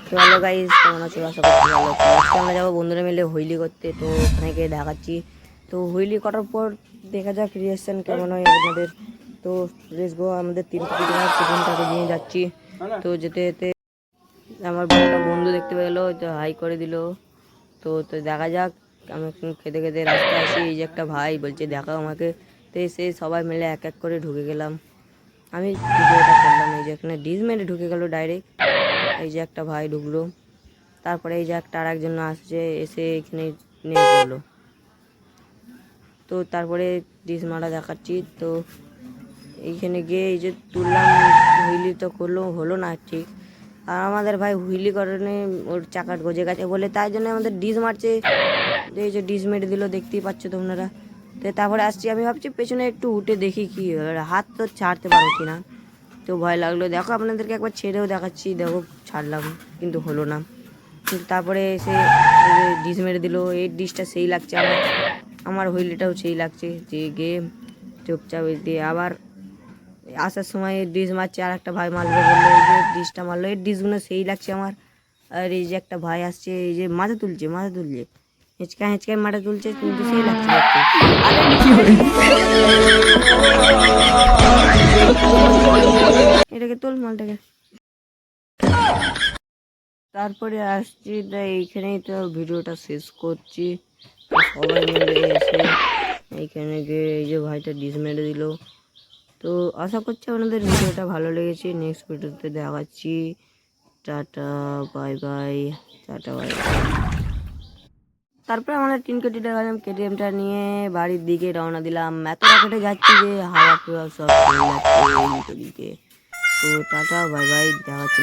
তো hello guys, কেমন আছো? আশা করছি ভালো আছো। আজকে আমরা যাবো বন্ধুরা মিলে হুইলি করতে, তো ওখানে গিয়ে দেখাচ্ছি। তো হুইলি করার পর দেখা যাক রিয়াকশন কেমন হয় আপনাদের। তো লেটস গো, আমাদের তিনটে টিকিট প্রথমটাকে নিয়ে যাচ্ছি। তো যেতে যেতে আমার একটা বন্ধু দেখতে পেলো, তো হাই করে দিল। তো তো দেখা যাক। আমি এখন খেতে খেতে রাস্তায় আসি, এই যে একটা ভাই বলছে দেখাও আমাকে। তো এসে সবাই মিলে এক এক করে ঢুকে গেলাম। আমি ভিডিওটা করলাম, এই যে এখানে ডিজ মেরে ঢুকে গেল ডাইরেক্ট। এই যে একটা ভাই ঢুকলো, তারপরে এই যে একটা আর একজন আসছে, এসে এখানে নিয়ে পড়লো। তো তারপরে ডিস মারা দেখাচ্ছি। তো এইখানে গিয়ে এই যে তুললাম, হুইলি তো হলো না ঠিক। আর আমাদের ভাই হুইলি করেনি, ওর চাকাট গজে গেছে বলে, তাই জন্য আমাদের ডিস মারছে। এই যে ডিস মেরে দিল, দেখতেই পাচ্ছ তোমরা। তো তারপরে আসছি, আমি ভাবছি পেছনে একটু উঠে দেখি কি হাত তো ছাড়তে পারো কি না। তো ভয় লাগলো, দেখো আপনাদেরকে একবার ছেড়েও দেখাচ্ছি, দেখো ছাড়লাম কিন্তু হলো না। কিন্তু তারপরে এসে ডিশ মেরে দিল, এই ডিশটা সেই লাগছে আমার, আমার হুইলিটাও সেই লাগছে। যে গেম চুপচাপ দিয়ে আবার আসার সময় ডিশ মারছে, আর একটা ভাই মারলো বললো, এই যে ডিশটা মারলো, এই ডিশগুলো সেই লাগছে আমার। আর এই যে একটা ভাই আসছে, এই যে মাথা তুলছে হেঁচকা হেঁচকায় মাথা তুলছে, কিন্তু সেই লাগছে দেখতে। আরে এটাকে তোল মালটাকে। তারপরে আসছি, তাই এইখানেই তো ভিডিওটা শেষ করছি। তো সবাই মিলে এসে এইখানে গিয়ে এই যে ভাইটা ডিস মেরে দিল। তো আশা করছি আপনাদের ভিডিওটা ভালো লেগেছে। নেক্সট ভিডিওতে দেখাচ্ছি। Tata bye bye, tata bye bye. তারপরে আমরা 3 কোটি টাকা কেটিএমটা নিয়ে বাড়ির দিকে রওনা দিলাম। এতটা কেটে যাচ্ছি যে হাওয়া সব চলে যাচ্ছে উল্টো দিকে। তো টাটা বাই বাই, দেখাচ্ছি।